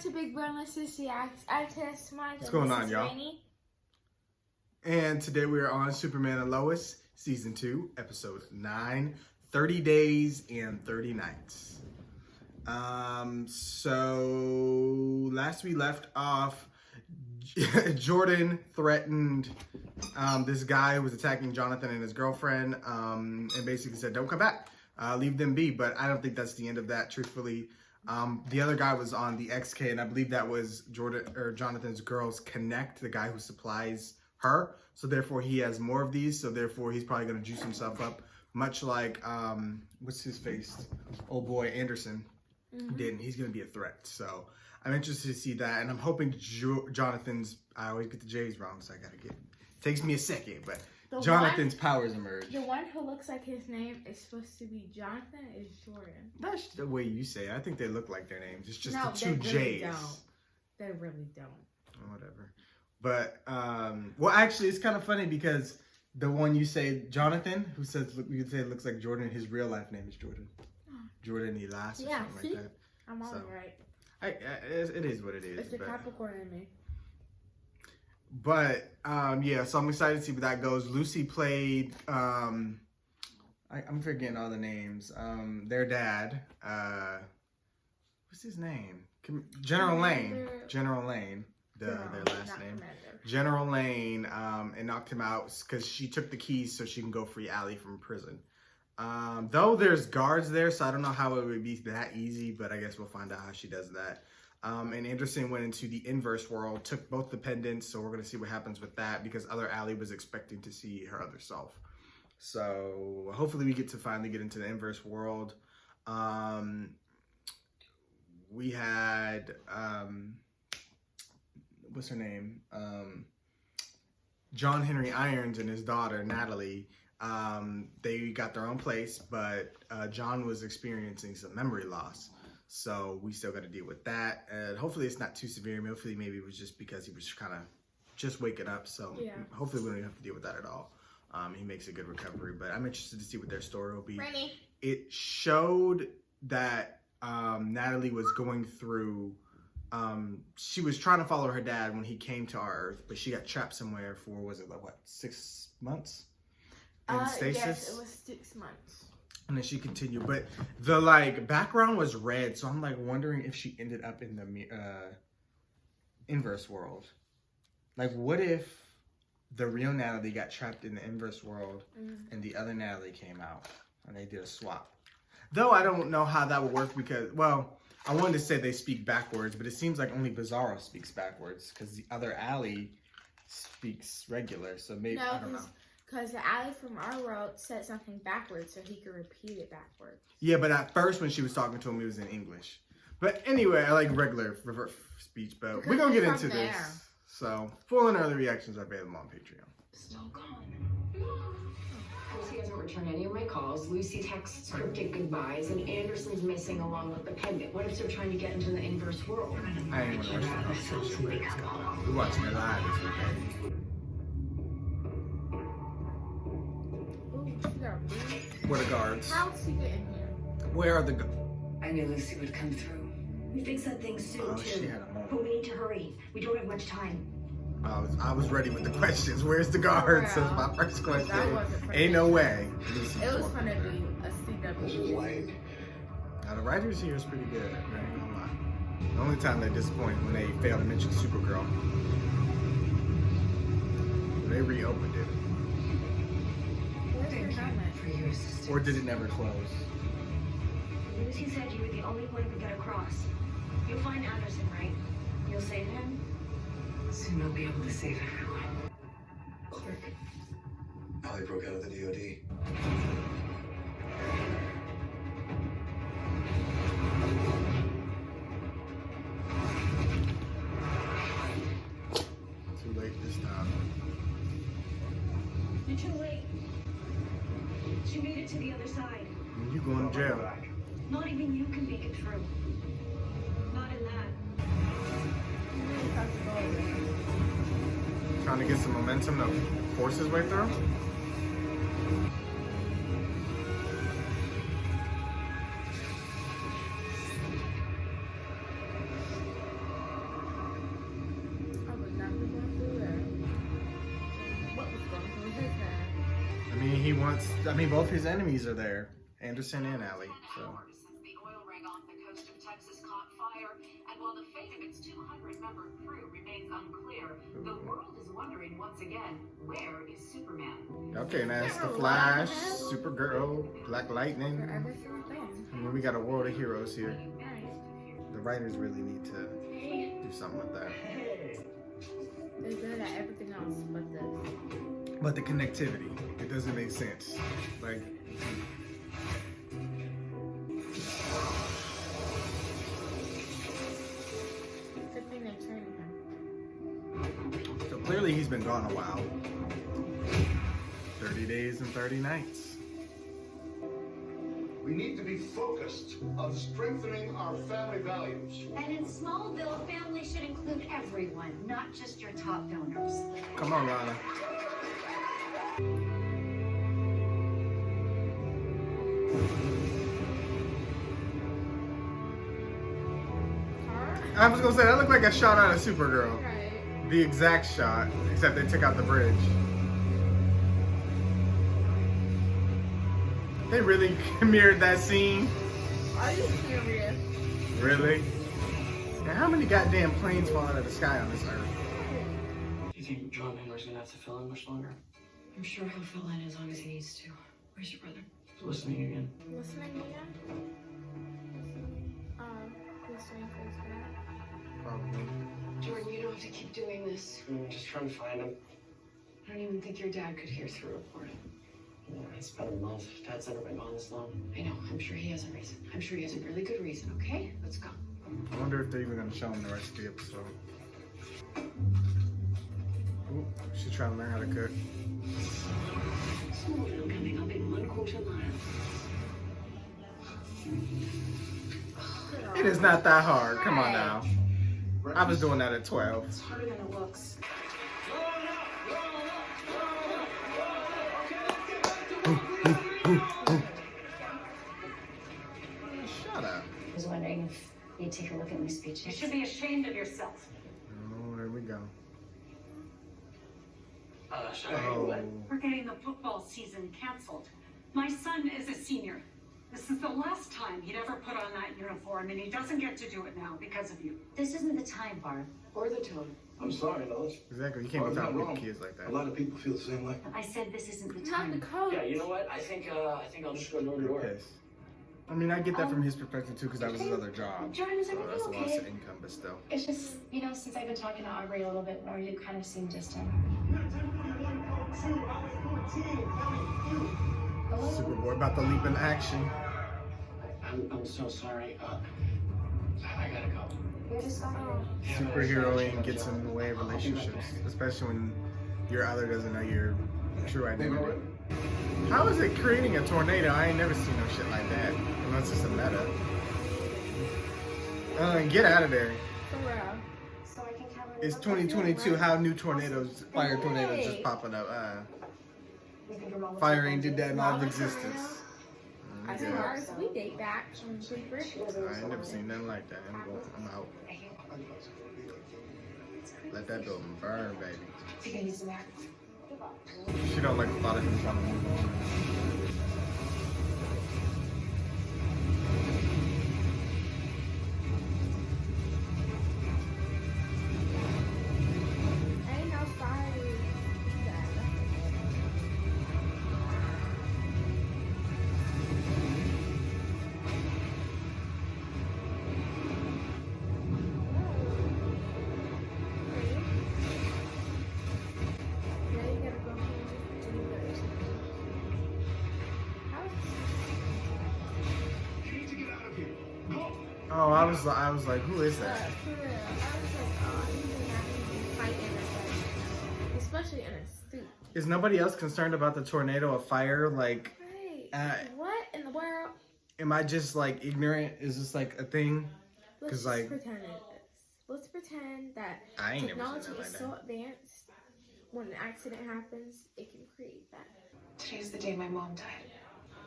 to Big Boneless Reacts. What's going on, y'all? And today we are on Superman and Lois, Season 2, Episode 9, 30 Days and 30 Nights. So last we left off, Jordan threatened this guy who was attacking Jonathan and his girlfriend, and basically said, don't come back, leave them be. But I don't think that's the end of that, truthfully. The other guy was on the XK, and I believe that was Jonathan's girl's Connect, the guy who supplies her. So therefore he has more of these, so therefore he's probably going to juice himself up, much like, what's his face? Old boy Anderson did. He's going to be a threat. So I'm interested to see that, and I'm hoping Jonathan's, I always get the J's wrong, so I got to get, takes me a second, but Jonathan's powers emerge. The one who looks like his name is supposed to be Jonathan is Jordan. That's the way you say it. I think they look like their names. It's just no, the two they J's. They really don't. Oh, whatever. But, well, actually, it's kind of funny because the one you say, Jonathan, who says, you say it looks like Jordan, his real life name is Jordan. Jordan Elias or something like that. I'm all right. It is what it is. It's the Capricorn in me. But, yeah, so I'm excited to see where that goes. Lucy played, I'm forgetting all the names. Their dad, what's his name? General Lane. General Lane, their last name. General Lane, and knocked him out because she took the keys so she can go free Allie from prison. Though there's guards there, so I don't know how it would be that easy, but I guess we'll find out how she does that. And Anderson went into the inverse world, took both the pendants, so we're going to see what happens with that because other Allie was expecting to see her other self. So hopefully we get to finally get into the inverse world. We had, what's her name? John Henry Irons and his daughter, Natalie. They got their own place, but John was experiencing some memory loss. So we still got to deal with that. And hopefully it's not too severe. Hopefully maybe it was just because he was kind of just waking up. So yeah. Hopefully we don't even have to deal with that at all. He makes a good recovery, but I'm interested to see what their story will be. Rennie. It showed that Natalie was going through, she was trying to follow her dad when he came to our Earth, but she got trapped somewhere for, was it like, what, 6 months? In stasis? Yes, it was 6 months. And then she continued, but the like background was red, so I'm like wondering if she ended up in the inverse world. Like, what if the real Natalie got trapped in the inverse world and the other Natalie came out and they did a swap? Though I don't know how that would work because, well, I wanted to say they speak backwards, but it seems like only Bizarro speaks backwards because the other Allie speaks regular, so maybe, I don't know. Because the Allie from our world said something backwards, so he could repeat it backwards. Yeah, but at first when she was talking to him, it was in English. But anyway, I like regular reverse speech, but because we're going to get into this. So, full and early reactions are available on Patreon. Still gone. Lucy hasn't returned any of my calls. Lucy texts cryptic goodbyes, and Anderson's missing along with the pendant. What if they're trying to get into the inverse world? I ain't want to watch that conversation, but it's going on. We're watching it live this weekend. Where are the guards? How's he getting here? Where are the guards? I knew Lucy would come through. We fixed that thing soon, Oh, too. she had a moment. But we need to hurry. We don't have much time. I was ready with the questions. Where's the guards? That's my first question. Ain't no way. It was fun to be a CW. Now, the writers here is pretty good. I ain't gonna lie. The only time they're disappointed when they fail to mention Supergirl. They reopened it. Or did it never close? Lucy said you were the only one who could get across. You'll find Anderson, right? You'll save him? Soon I'll be able to save everyone. Quick. Allie broke out of the DOD. Too late this time. You're too late. She made it to the other side. You going to jail. Not even you can make it through. Not in that. Trying to get some momentum to force his way through. wants. I mean, both his enemies are there, Anderson and Allie. So. Since the oil rig off the coast of Texas caught fire, and while the fate of its 200-member crew remains unclear, the world is wondering once again, where is Superman? Okay, now it's the Flash, Supergirl, Black Lightning. For everything then. I mean, we got a world of heroes here. Right. The writers really need to do something with that. They're good at everything else but this. But the connectivity, it doesn't make sense. Like, Good thing they're training him. so clearly he's been gone a while. 30 days and 30 nights. We need to be focused on strengthening our family values. And in Smallville, family should include everyone, not just your top donors. Come on, Lana. I was gonna say, that looked like a shot out of Supergirl. Right. The exact shot, except they took out the bridge. They really mirrored that scene. Are you serious? Really? Now, how many goddamn planes fall out of the sky on this earth? Do you think John Henry's gonna have to fill in much longer? I'm sure he'll fill in as long as he needs to. Where's your brother? He's listening again. Listening again? Listening for his dad. Probably. Jordan, you don't have to keep doing this. I'm just trying to find him. I don't even think your dad could hear through a portal. Yeah, it's been a month. Dad's never been gone this long. I know, I'm sure he has a reason. I'm sure he has a really good reason, okay? Let's go. I wonder if they're even gonna show him the rest of the episode. Ooh, she's trying to learn how to cook. Smallville coming up in 1/4 mile. It is not that hard. Come on now. I was doing that at 12. It's harder than it looks. Shut up. I was wondering if you'd take a look at my speech. You should be ashamed of yourself. Oh, there we go. Sorry, Oh. what? We're getting the football season canceled. My son is a senior. This is the last time he'd ever put on that uniform, and he doesn't get to do it now because of you. This isn't the time, Barb. Or the tone. I'm sorry, Lois. Exactly. You can't be Barb's not talking wrong. with kids like that. A lot of people feel the same way. I said this isn't the Not the time. coach. Yeah, you know what? I think I'll just go door to door. Pissed. I mean, I get that from his perspective too, because that was his other job. Jordan, is So everything that's a loss okay? of income, but still. It's just, since I've been talking to Aubrey a little bit more, you kind of seem distant. Superboy about to leap in action. I'm so sorry. I gotta go. You're just Superheroing gets in the way of relationships, especially when your other doesn't know your true identity. How is it creating a tornado? I ain't never seen no shit like that, unless it's a meta. Get out of there. For real. So I can count on It's 2022. How new tornadoes, fire tornadoes, just popping up? You think your mom will Fire take ain't did that in all of Mama existence. As Yeah. far as we date back from Big Bridge. I ain't never seen nothing like that. I'm out. Let that building burn, baby. You can use the map. She don't like a lot of him trying to move on. Ain't no fire. Now you gotta go home and do this. How You need to get out of here. Go! Oh, I was like, who is that? for real. I was like, oh, you didn't have to be fighting that, especially in a suit. Is nobody else concerned about the tornado of fire? Like, Right. What in the world? am I just like ignorant? Is this like a thing? Let's 'Cause, just like- pretend it is. Let's pretend that I ain't never technology seen that is like so that. advanced. When an accident happens, it can create that. Today's the day my mom died.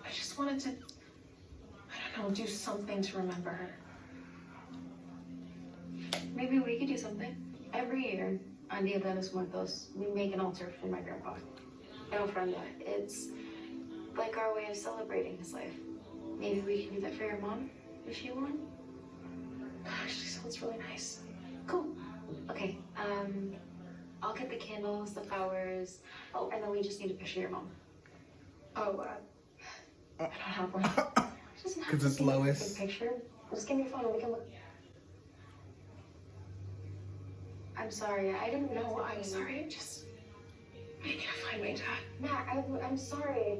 I just wanted to, I don't know, do something to remember her. Maybe we could do something. Every year on Dia de los Muertos, we make an altar for my grandpa. No, Brenda, it's like our way of celebrating his life. Maybe we can do that for your mom if you want. Actually, sounds really nice. Cool. Okay. I'll get the candles, the flowers. Oh, and then we just need a picture of your mom. Oh, I don't have one. Because it's Lois. Big picture. Just give me your phone and we can look. I'm sorry. I didn't know. I'm sorry. Just I can't find my dad. Nah, I'm sorry.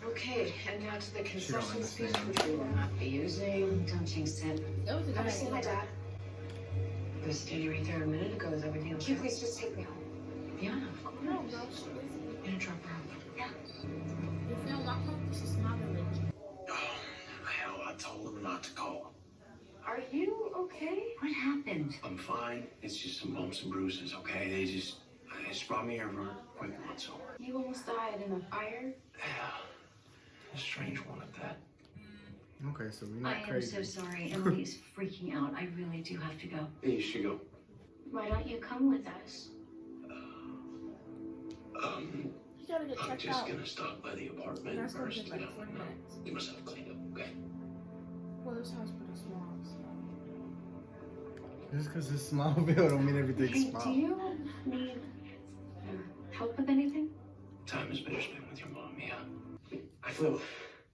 Okay, and now to the She don't concession speech, understand. which we will not be using. Don't jinx it. That was a good I've seen my idea. dad. I was standing right there a minute ago. Is everything Can okay? you please just take me home? Yeah, of course. No, no, she wasn't. I'm gonna drop her off. You feel like this is my village. Oh, hell, I told him not to call. Are you okay? What happened? I'm fine. It's just some bumps and bruises, okay? They just brought me here for a quick one, so. You almost died in a fire. Yeah. A strange one at that. Okay, so we're I not am crazy. so sorry. Emily is freaking out. I really do have to go. Hey, you should go. Why don't you come with us? You gotta get I'm checked just out. gonna stop by the apartment That's gonna first, take you like know. 40 minutes. Get myself cleaned up, okay? Well, this house is pretty small, so. Just because it's Smallville don't mean everything's Hey, small. do you need help with anything? Time is better spent with your mom, yeah. I flew.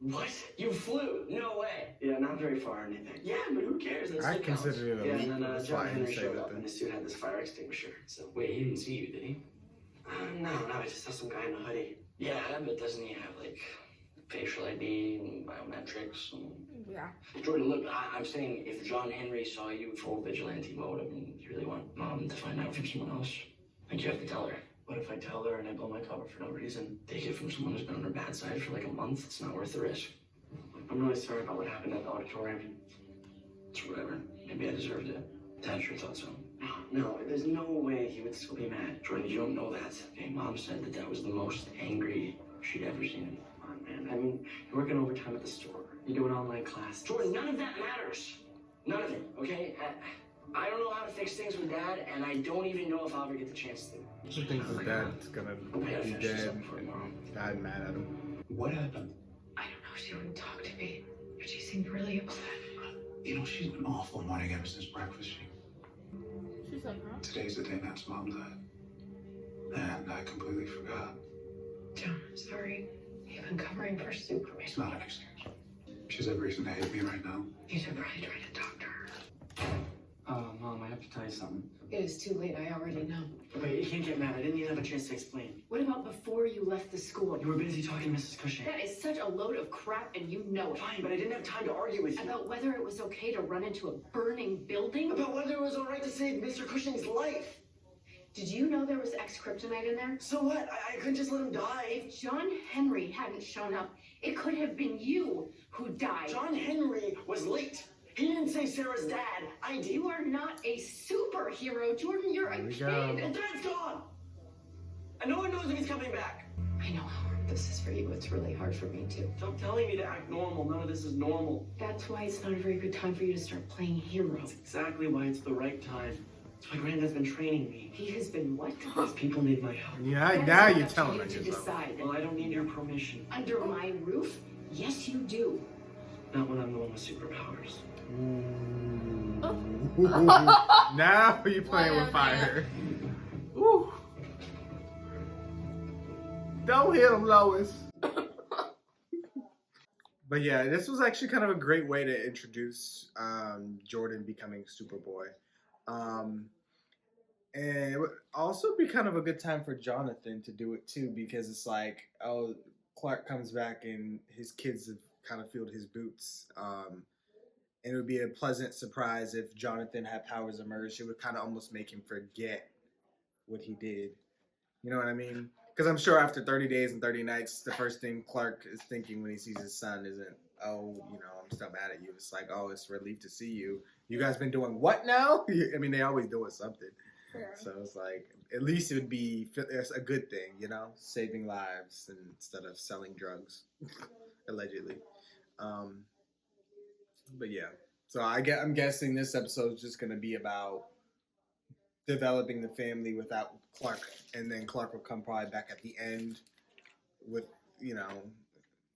What? You flew? No way. Yeah, not very far or anything. Yeah, but who cares? That's I still counts. consider it a Yeah, leap. and then That's John why I didn't Henry say showed up nothing. and his suit had this fire extinguisher. So Wait, he didn't see you, did he? no, I just saw some guy in a hoodie. Yeah, but doesn't he have like facial ID and biometrics? And... Yeah. Jordan, look, I'm saying if John Henry saw you in full vigilante mode, I mean, you really want mom to find out from someone else? Like you have to tell her. What if I tell her and I blow my cover for no reason? Take it from someone who's been on her bad side for like a month. It's not worth the risk. I'm really sorry about what happened at the auditorium. It's whatever. Maybe I deserved it. Dad sure thought so. No, there's no way he would still be mad. Jordan, you don't know that. Okay, Mom said that was the most angry she'd ever seen him. Come on, man. I mean, you're working overtime at the store. You do an online class. Jordan, none of that matters. None of it, okay? I don't know how to fix things with Dad, and I don't even know if I'll ever get the chance to. She thinks his dad's gonna be dead. Dad mad at him. What happened? I don't know. She wouldn't talk to me, but she seemed really upset. You know, she's been awful morning ever since breakfast. She's like, huh? Today's the day Matt's mom died. And I completely forgot. John, I'm sorry. You've been covering for Sue for me. It's not an excuse. She's every reason to hate me right now. You should probably try to talk to her. Mom, I have to tell you something. It is too late. I already know. Wait, you can't get mad. I didn't even have a chance to explain. What about before you left the school? You were busy talking to Mrs. Cushing. That is such a load of crap, and you know it. Fine, but I didn't have time to argue with you. About whether it was okay to run into a burning building? About whether it was all right to save Mr. Cushing's life. Did you know there was X-kryptonite in there? So what? I couldn't just let him die. If John Henry hadn't shown up, it could have been you who died. John Henry was late. He didn't say Sarah's dad. I did. You are not a superhero, Jordan. You're a There we kid. go. And Dad's gone. And no one knows if he's coming back. I know how hard this is for you. It's really hard for me, too. Stop telling me to act normal. None of this is normal. That's why it's not a very good time for you to start playing hero. That's exactly why it's the right time. That's why Granddad's been training me. He has been what? These people need my help. Yeah, That's now not you're up to telling you on to yourself. decide. Well, I don't need your permission. Under my roof? Yes, you do. Not when I'm the one with superpowers. Ooh. Now you're playing with fire. Ooh. Don't hit him, Lois. But yeah, this was actually kind of a great way to introduce Jordan becoming Superboy. And it would also be kind of a good time for Jonathan to do it too, because it's like, oh, Clark comes back and his kids have kind of filled his boots. And it would be a pleasant surprise if Jonathan had powers emerge. It would kind of almost make him forget what he did. You know what I mean? Because I'm sure after 30 days and 30 nights, the first thing Clark is thinking when he sees his son isn't, oh, you know, I'm still mad at you. It's like, oh, it's a relief to see you. You guys been doing what now? I mean, they always doing something. Yeah. So it's like, at least it would be a good thing, you know? Saving lives instead of selling drugs, allegedly. But yeah, so I'm guessing this episode is just going to be about developing the family without Clark, and then Clark will come probably back at the end with you know,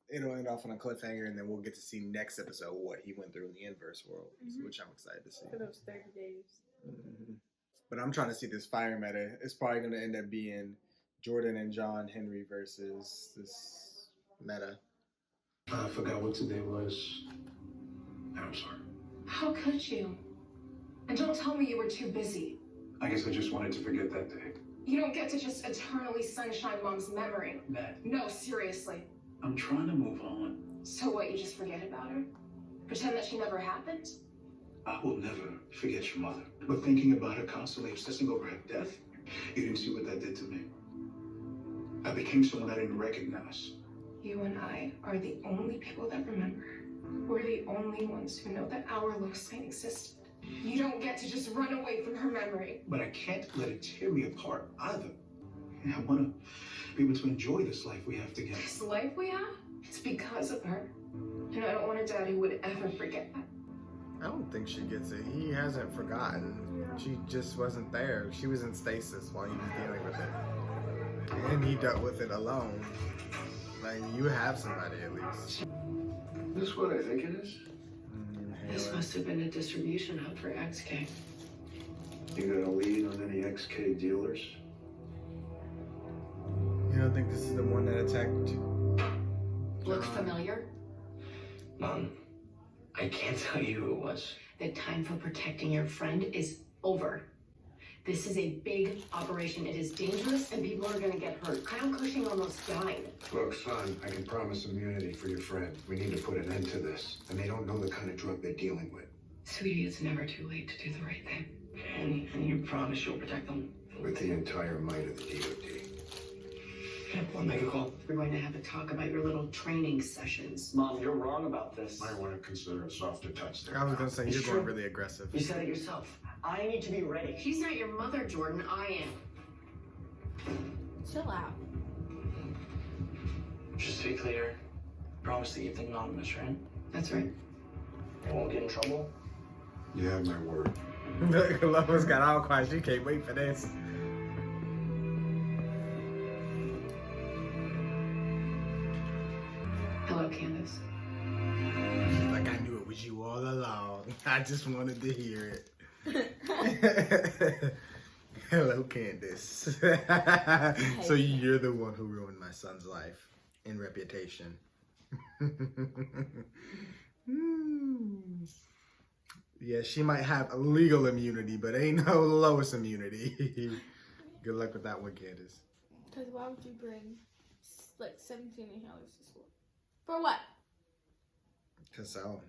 it'll end off on a cliffhanger, and then we'll get to see next episode what he went through in the inverse world, which I'm excited to see. For those 30 days. But I'm trying to see this fire meta. It's probably going to end up being Jordan and John Henry versus this meta. I forgot what today was. I'm sorry. How could you? And don't tell me you were too busy. I guess I just wanted to forget that day. You don't get to just eternally sunshine Mom's memory. That. No, seriously. I'm trying to move on. So what, you just forget about her? Pretend that she never happened? I will never forget your mother. But thinking about her constantly obsessing over her death, you didn't see what that did to me. I became someone I didn't recognize. You and I are the only people that remember. We're the only ones who know that our Lois Lane existed. You don't get to just run away from her memory. But I can't let it tear me apart either. I want to be able to enjoy this life we have together. This life we have, it's because of her. And I don't want a dad who would ever forget that. I don't think she gets it. He hasn't forgotten. She just wasn't there. She was in stasis while he was dealing with it. And he dealt with it alone. Like, you have somebody at least. Is this what I think it is? This must have been a distribution hub for XK. You got a lead on any XK dealers? You don't think this is the one that attacked Looks familiar? Mom, I can't tell you who it was. The time for protecting your friend is over. This is a big operation. It is dangerous and people are gonna get hurt. Kyle Cushing almost died. Look, son, I can promise immunity for your friend. We need to put an end to this. And they don't know the kind of drug they're dealing with. Sweetie, it's never too late to do the right thing. And you promise you'll protect them? With the entire might of the DOD. I'll make a call. We're going to have a talk about your little training sessions. Mom, you're wrong about this. Might want to consider a softer touch there. I was gonna say, It's you're true. going really aggressive. You said it yourself. I need to be ready. She's not your mother, Jordan. I am. Chill out. Just to be clear, promise to keep them anonymous, right? That's right. I won't get in trouble. You have my word. Lois got all quiet. She can't wait for this. Hello, Candace. She's like, I knew it was you all along. I just wanted to hear it. Hello, Candace. So you're the one who ruined my son's life and reputation. Yeah, she might have legal immunity, but ain't no Lois immunity. Good luck with that one, Candace. Because why would you bring like 17 inhalers to school? For what? Cause so,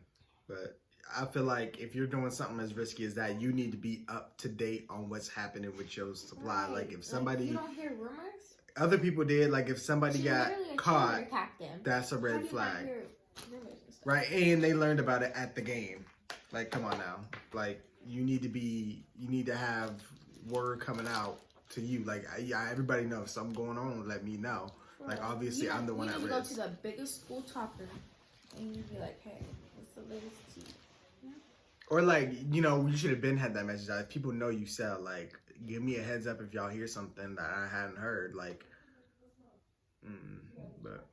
but I feel like if you're doing something as risky as that, you need to be up to date on what's happening with your supply. Right. Like if somebody, you don't hear rumors. other people did. Like if somebody She got literally caught, attacked them. that's a How do red you not flag, hear rumors and stuff? right? And they learned about it at the game. Like, come on now. Like you need to have word coming out to you. Like everybody knows something going on. Let me know. Like obviously I'm the one at You go risk. to the biggest school talker, and you be like, "Hey, what's the latest tea?" Yeah. Or like, you know, you should have been had that message out. If people know you sell, like, give me a heads up if y'all hear something that I hadn't heard. Like, but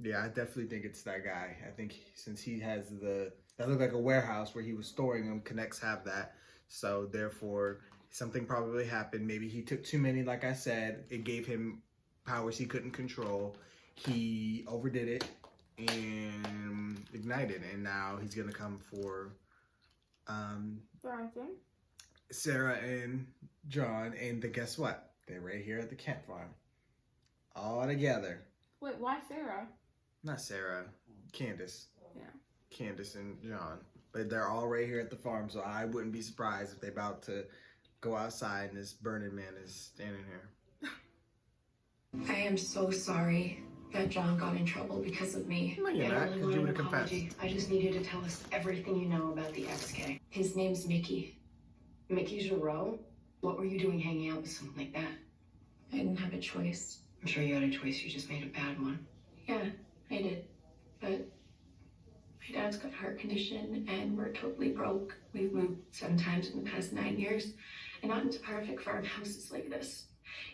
yeah, I definitely think it's that guy. I think since he has that looked like a warehouse where he was storing them. Connects have that, so therefore something probably happened. Maybe he took too many. Like I said, it gave him powers he couldn't control. He overdid it and ignited, and now he's gonna come for Sarah and John. And guess what? They're right here at the camp farm, all together. Wait, why Sarah? Not Sarah, Candace. Yeah. Candace and John, but they're all right here at the farm. So I wouldn't be surprised if they're about to go outside and this burning man is standing here. I am so sorry that John got in trouble because of me. No, you're not, because you would have confessed. I just need you to tell us everything you know about the XK. His name's Mickey. Mickey Giroux? What were you doing hanging out with someone like that? I didn't have a choice. I'm sure you had a choice, you just made a bad one. Yeah, I did. But my dad's got a heart condition and we're totally broke. We've moved 7 times in the past 9 years and not into perfect farmhouses like this.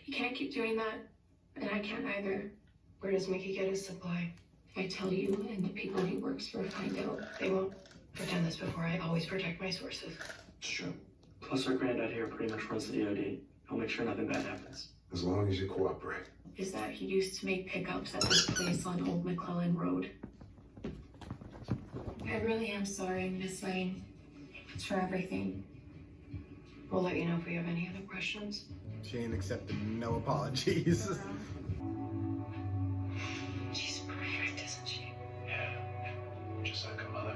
You can't keep doing that, and I can't either. Where does Mickey get his supply? If I tell you and the people he works for find out, they won't pretend this before. I always protect my sources. It's true. Plus, our granddad here pretty much runs the DOD. He'll make sure nothing bad happens. As long as you cooperate. Is that he used to make pickups at this place on Old McClellan Road. I really am sorry, Miss Lane. It's for everything. We'll let you know if we have any other questions. She ain't accepted no apologies. She's perfect, isn't she? Yeah. Just like a mother.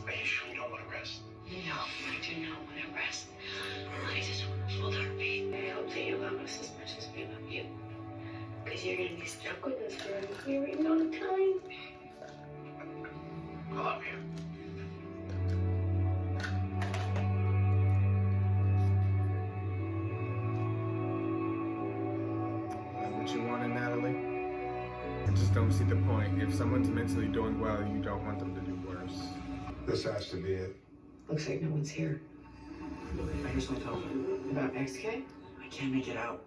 Are you sure you don't want to rest? No, I do not want to rest. I just want to hold her feet. I hope that you love us as much as we love you. Because you're going to be stuck with us for a very long time. I love you. That's what you wanted, Natalie? I just don't see the point. If someone's mentally doing well, you don't want them to do worse. This has to be it. Looks like no one's here. I hear something talking. About XK? I can't make it out.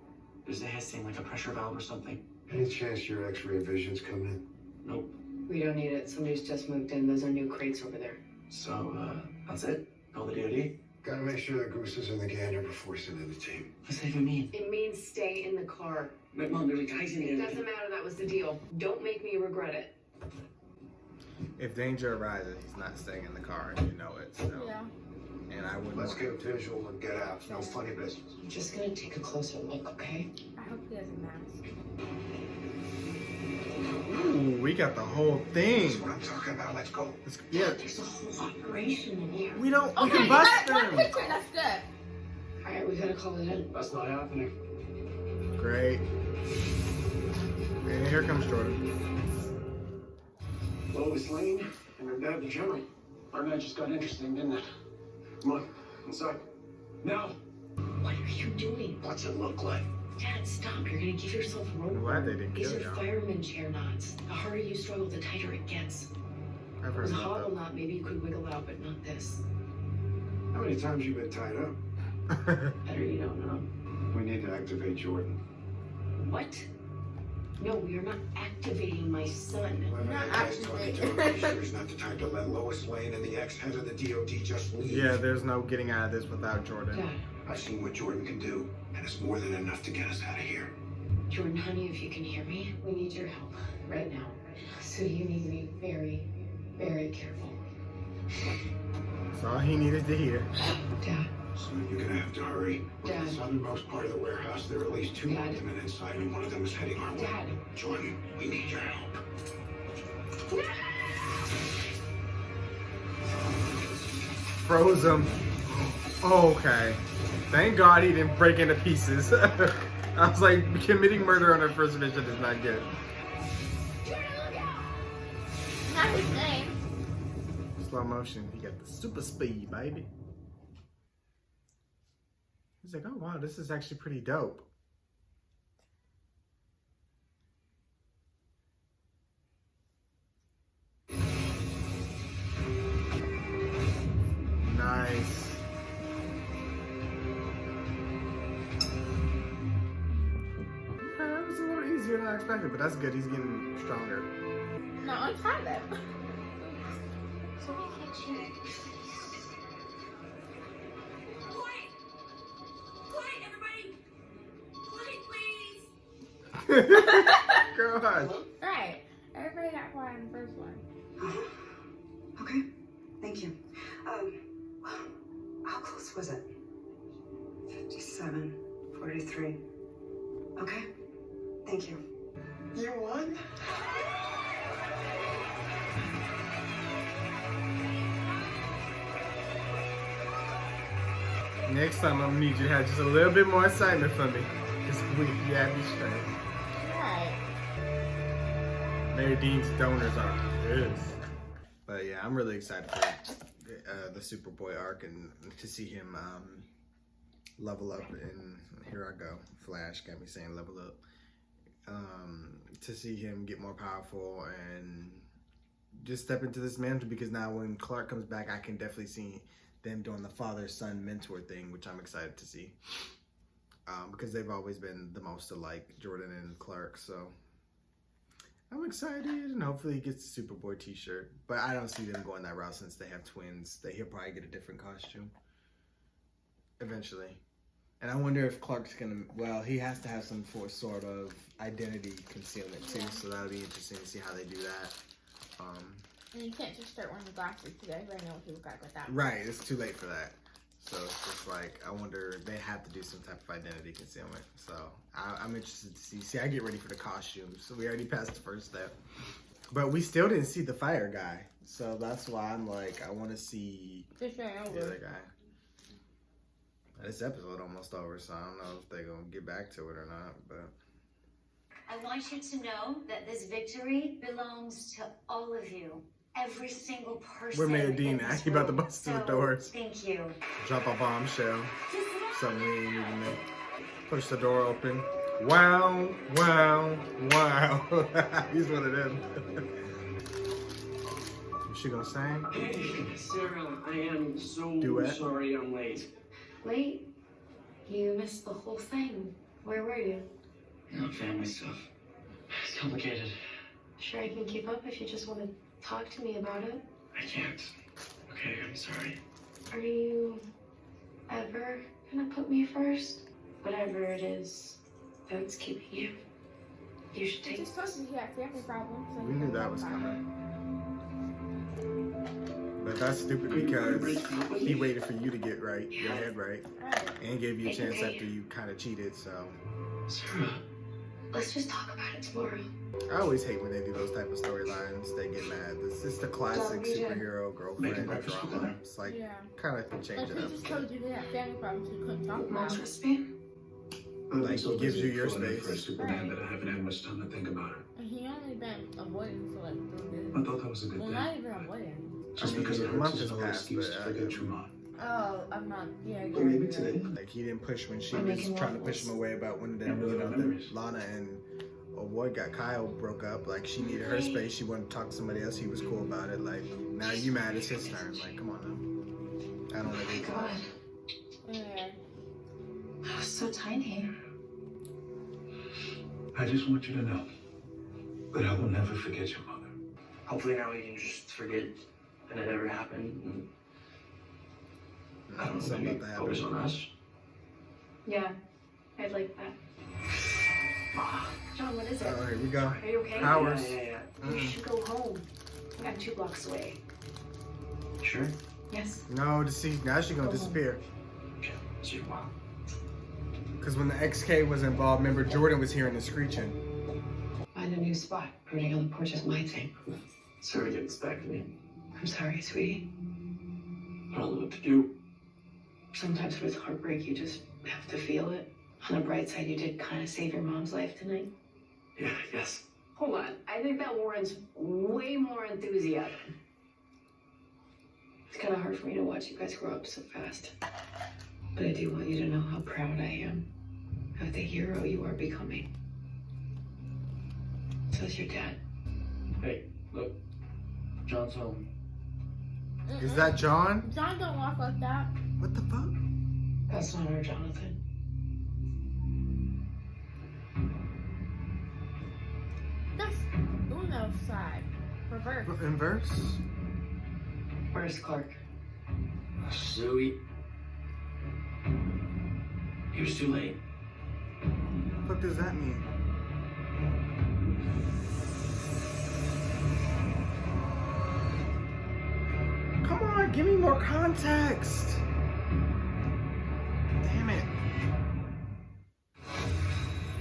There's a hissing, like a pressure valve or something. Any chance your x-ray vision's come in? Nope. We don't need it. Somebody's just moved in. Those are new crates over there. So, that's it? Call the DOD? Gotta make sure the goose is in the gander before sending the team. What's that even mean? It means stay in the car. But Mom, there's guys in It there. doesn't matter. That was the deal. Don't make me regret it. If danger arises, he's not staying in the car, and you know it. So. Yeah. And I wouldn't. Let's want get him to. visual and get out. No funny business. I'm just gonna take a closer look, okay? I hope he has a mask. Ooh, we got the whole thing. That's what I'm talking about. Let's go. Yeah, There's a whole operation in here. we don't. We Okay, can you bust got one them. picture. That's good. All right, we gotta call it in. That's not happening. Great. And here comes Jordan. Lois Lane and her dad, the general. Our night just got interesting, didn't it? Come on, inside. Now. What are you doing? What's it look like? Dad, stop. You're gonna give yourself I'm rope. glad they didn't These kill are you. fireman chair knots. The harder you struggle, the tighter it gets. I've It heard was a hollow about knot. Maybe you could wiggle out, but not this. How many times you been tied up? that. Better you don't know. We need to activate Jordan. What? No, we are not activating my son. Not activating. It's not the time to let Lois Lane and the ex-head of the DOD just leave. Yeah, there's no getting out of this without Jordan. Dad, I've seen what Jordan can do, and it's more than enough to get us out of here. Jordan, honey, if you can hear me, we need your help right now. So you need to be very, very careful. That's all he needed to hear. Dad, So you're gonna have to hurry. We're in the Dad. southernmost part of the warehouse. There are at least two Dad. men inside, and one of them is heading our way. Dad. Jordan, we need your help. Froze him. Okay. Thank God he didn't break into pieces. I was like, committing murder on our first mission is not good. Not his name. Slow motion. He got the super speed, baby. He's like, oh wow, this is actually pretty dope. Nice. That was a little easier than I expected, but that's good. He's getting stronger. No, untie them. Quiet! Quiet, everybody! Quiet, please! God. Right. Everybody got quiet in the first one. Okay, thank you. How close was it? 57, 43. Okay, thank you. You won? Next time I'm gonna need you to have just a little bit more excitement for me. Because you have me straight. Right. Mary Dean's donors are this. But yeah, I'm really excited for the Superboy arc and to see him level up. And here I go. Flash got me saying level up. To see him get more powerful and just step into this mantle, because now when Clark comes back, I can definitely see them doing the father-son mentor thing, which I'm excited to see. Because they've always been the most alike, Jordan and Clark. So I'm excited, and hopefully he gets the Superboy t-shirt. But I don't see them going that route since they have twins. He'll probably get a different costume eventually. And I wonder if Clark's gonna, well, he has to have some sort of identity concealment too, so that'll be interesting to see how they do that. And you can't just start wearing the glasses today. I know what he look like with that. Right, it's too late for that. So it's just like, I wonder, they have to do some type of identity concealment. So I'm interested to see. See, I get ready for the costumes. So we already passed the first step. But we still didn't see the fire guy. So that's why I'm like, I want to see the other guy. This episode almost over, so I don't know if they're going to get back to it or not. But I want you to know that this victory belongs to all of you. Every single person. we're Mayor Dean now. He about to bust through the doors. Thank you. Drop a bombshell. Something we ain't even make. Push the door open. Wow, wow, wow. He's one of them. Is she gonna sing? Hey, Sarah, I am so Duet? sorry I'm late. Wait, you missed the whole thing. Where were you? Family stuff. It's complicated. Sure, I can keep up if you just want to talk to me about it. I can't. Okay, I'm sorry. Are you ever gonna put me first? Whatever it is that's keeping you, you should He take. just told you he had family problems. So We knew that was coming. But that's stupid because he waited for you to get right, your head right, Right. and gave you a chance after you kind of cheated, so. Sarah. Let's just talk about it tomorrow. I always hate when they do those type of storylines. They get mad. This is the classic superhero girlfriend drama. It's like, Yeah. kind of change Like it he up. just told you he had family problems he couldn't talk Mom, about. trust me. Like, he gives you your For space. Superman that I haven't had much time to think about it. And he only been avoiding for like 3 days. I thought that was a good Well, thing. not even avoiding. Just I mean, because it a month hurts is has no passed, excuse to but, forget your mom. Oh, I'm not. Yeah, But you're maybe right. today, Like, he didn't push when she I'm was making trying to waffles. push him away about when the, Remember the memories? Lana and Avoid got Kyle broke up. Like, she needed her space. She wanted to talk to somebody else. He was cool about it. Like, now you mad, it's his turn. Like, come on now. I don't agree. God, Yeah. I was so tiny. I just want you to know that I will never forget your mother. Hopefully now we can just forget that it ever happened. And I don't know, Something maybe about to focus happen. on us. Yeah, I'd like that. John, what is it? Oh, here we go. Are you okay? Powers. Yeah. You should go home. I'm 2 blocks away. Sure. Yes. No, to see, now she's gonna disappear. Okay. See you tomorrow. Because when the XK was involved, remember Jordan was hearing the screeching. Find a new spot. Brooding on the porch is my thing. Sarah gets back to me. I'm sorry, sweetie. I don't know what to do. Sometimes with heartbreak, you just have to feel it. On the bright side, you did kind of save your mom's life tonight. Yeah, I guess. Hold on. I think that warrants way more enthusiasm. It's kind of hard for me to watch you guys grow up so fast. But I do want you to know how proud I am of the hero you are becoming. So's your dad. Hey, look. John's home. Is that John? John don't walk like that. What the fuck? That's not our Jonathan. That's Uno's side. Reverse. Inverse? Where's Clark? Zoe. He was too late. What the fuck does that mean? Come on, give me more context. Damn it.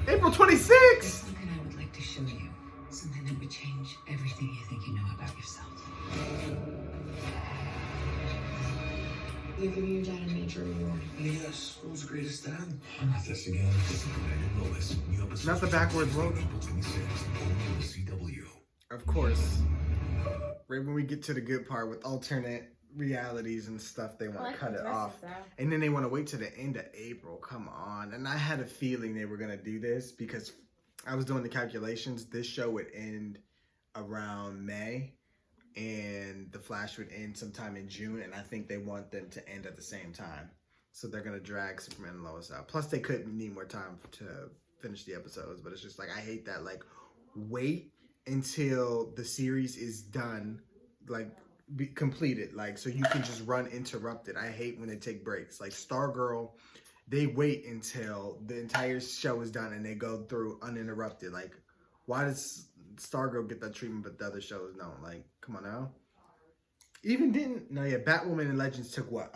April 26th! There's something I would like to show you. Something that would change everything you think you know about yourself. You're giving your dad a major reward. Yes, who's the greatest dad? Not this again. Lois. Not the backwards road. Of course. Right when we get to the good part with alternate realities and stuff, they want to cut it off. And then they want to wait to the end of April. Come on. And I had a feeling they were going to do this because I was doing the calculations. This show would end around May and The Flash would end sometime in June. And I think they want them to end at the same time. So they're going to drag Superman and Lois out. Plus, they couldn't need more time to finish the episodes. But it's just like, I hate that. Like, wait until the series is done, like completed, like so you can just run interrupted. I hate when they take breaks. Like Stargirl, they wait until the entire show is done and they go through uninterrupted. Like, why does Stargirl get that treatment but the other shows don't? Like, come on now. Even didn't no yeah, Batwoman and Legends took what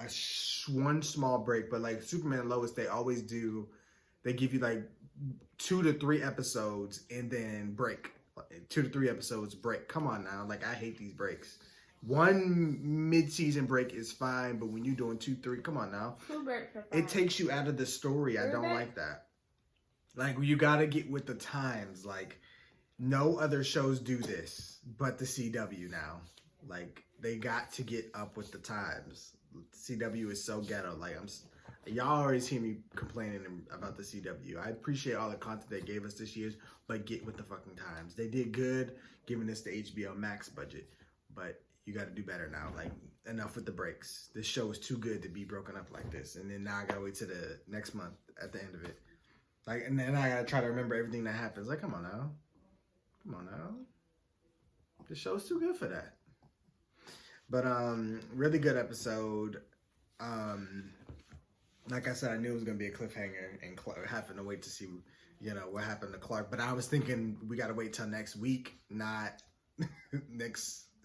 one small break, but like Superman and Lois, they always do. They give you like 2 to 3 episodes and then break. 2 to 3 episodes break. Come on now, like I hate these breaks. One mid-season break is fine, but when you're doing 2, 3, come on now. It takes you out of the story. I don't like that. Like you gotta get with the times. Like no other shows do this, but the CW now. Like they got to get up with the times. CW is so ghetto. Like y'all always hear me complaining about the CW. I appreciate all the content they gave us this year, but get with the fucking times. They did good giving us the HBO Max budget, but you got to do better now. Like enough with the breaks. This show is too good to be broken up like this. And then now I gotta wait to the next month at the end of it. Like, and then I gotta try to remember everything that happens. Like, come on now. Come on now. The show's too good for that. But really good episode. Like I said, I knew it was gonna be a cliffhanger and having to wait to see, what happened to Clark. But I was thinking we gotta wait till next week, not the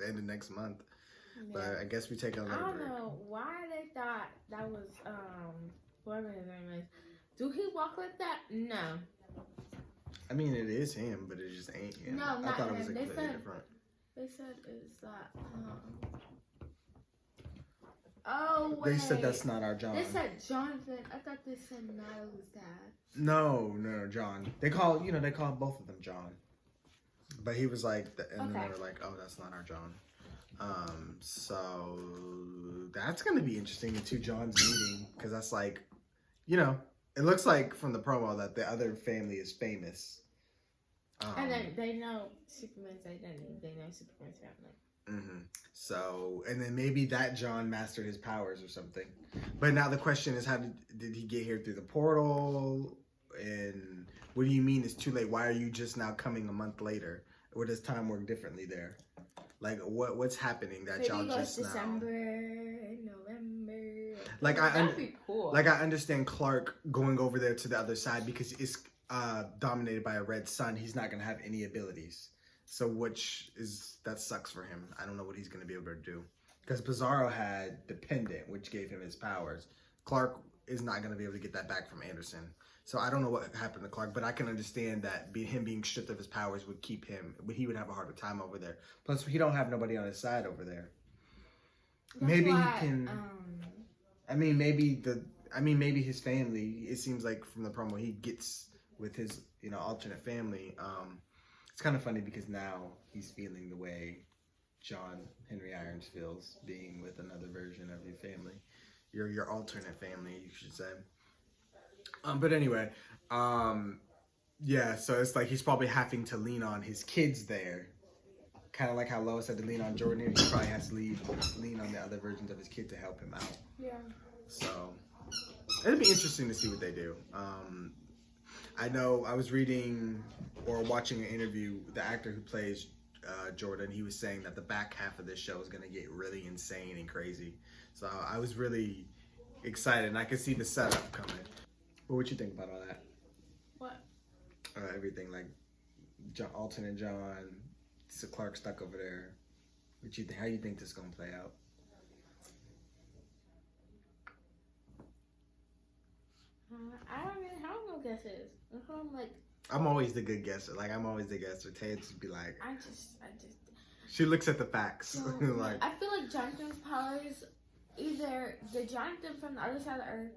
end of next month. Yeah. But I guess we take a little break. I don't know why they thought that was whoever his name is. Do he walk like that? No. I mean, it is him, but it just ain't him. No, not I thought him. It was completely different. They said it's that. Oh wait. They said that's not our John. They said Jonathan. I thought they said Natalie's dad. No, John. They call both of them John. But he was like, and then they were like, oh, that's not our John. So that's gonna be interesting. The two Johns meeting, because that's like, it looks like from the promo that the other family is famous. And then they know Superman's identity. They know Superman's family. Mm-hmm. So, and then maybe that John mastered his powers or something. But now the question is, how did he get here through the portal? And what do you mean it's too late? Why are you just now coming a month later? Or does time work differently there? Like, what's happening that y'all just December, November. Like, that'd be cool. Like, I understand Clark going over there to the other side because it's dominated by a red sun. He's not going to have any abilities. So, that sucks for him. I don't know what he's going to be able to do. Because Bizarro had Dependent, which gave him his powers. Clark is not going to be able to get that back from Anderson. So I don't know what happened to Clark, but I can understand that him being stripped of his powers would keep him, but he would have a harder time over there. Plus, he don't have nobody on his side over there. Maybe he can. Maybe his family. It seems like from the promo he gets with his, alternate family. It's kind of funny because now he's feeling the way John Henry Irons feels, being with another version of your family, your alternate family, you should say. But anyway, yeah, so it's like he's probably having to lean on his kids there. Kind of like how Lois had to lean on Jordan. He probably has to lean on the other versions of his kid to help him out. Yeah. So, it'll be interesting to see what they do. I know I was reading or watching an interview, the actor who plays Jordan, he was saying that the back half of this show is going to get really insane and crazy. So I was really excited, and I could see the setup coming. But what you think about all that? What? Everything, like alternate John, Clark stuck over there. What you think? How you think this is gonna play out? I don't know guesses. I'm always the good guesser. Like I'm always the guesser. Ted's be like, I just. She looks at the facts. So, like I feel like Jonathan's powers, either the Jonathan from the other side of the earth.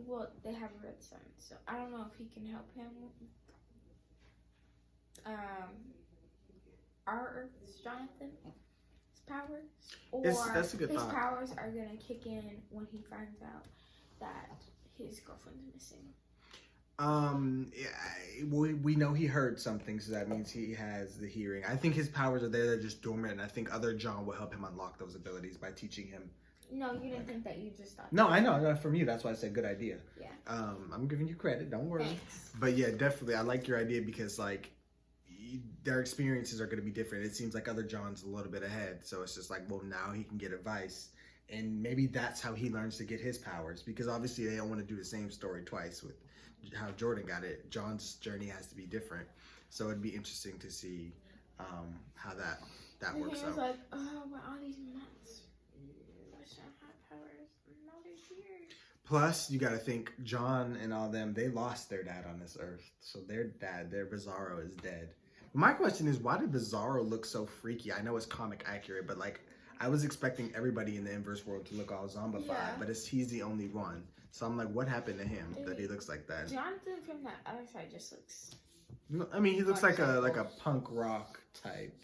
Well, they have a red sun, so I don't know if he can help him. Our Earth's Jonathan's powers, or that's a good his thought. powers are gonna kick in when he finds out that his girlfriend's missing. We know he heard something, so that means he has the hearing. I think his powers are there; they're just dormant, and I think other John will help him unlock those abilities by teaching him. No, you didn't think that. You just thought. No, I know. From you, that's why I said good idea. Yeah. I'm giving you credit. Don't worry. Thanks. But yeah, definitely, I like your idea because, like, their experiences are going to be different. It seems like other John's a little bit ahead, so it's just like, well, now he can get advice, and maybe that's how he learns to get his powers, because obviously they don't want to do the same story twice with how Jordan got it. John's journey has to be different, so it'd be interesting to see how that works out. Like, oh, but all these months, I shouldn't have powers. No, they're here. Plus, you got to think, John and all them, they lost their dad on this earth. So their dad, their Bizarro, is dead. My question is, why did Bizarro look so freaky? I know it's comic accurate, but like, I was expecting everybody in the inverse world to look all zombified, but he's the only one. So I'm like, what happened to him that he looks like that? Jonathan from that other side just looks... I mean, he looks like a punk rock type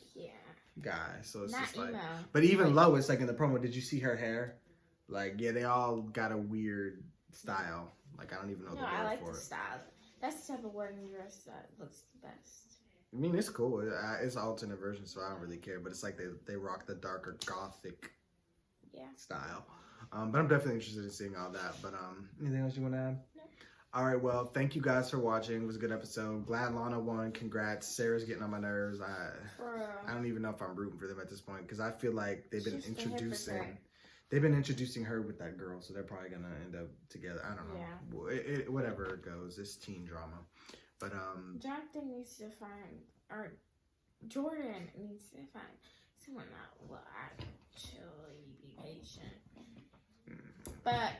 guy. So it's not just like... emo. But even Lois, like in the promo, did you see her hair? Like, yeah, they all got a weird style. Like, I don't even know the word for it. I like the style. That's the type of wedding dress that looks the best. I mean, it's cool. It's an alternate version, so I don't really care. But it's like they rock the darker gothic style. But I'm definitely interested in seeing all that. But anything else you want to add? No. All right, well, thank you guys for watching. It was a good episode. Glad Lana won. Congrats. Sarah's getting on my nerves. I don't even know if I'm rooting for them at this point, because I feel like they've been introducing her with that girl, so they're probably gonna end up together. I don't know. Whatever it goes, it's teen drama. But Jonathan needs to find, or Jordan needs to find someone that will actually be patient. But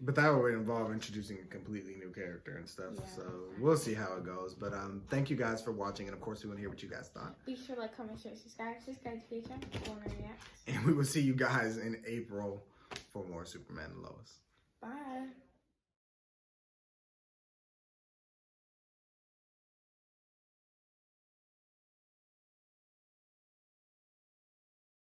But that would involve introducing a completely new character and stuff. So we'll see how it goes. But thank you guys for watching, and of course we want to hear what you guys thought. Be sure to like, comment, share, subscribe to the channel. And we will see you guys in April for more Superman and Lois.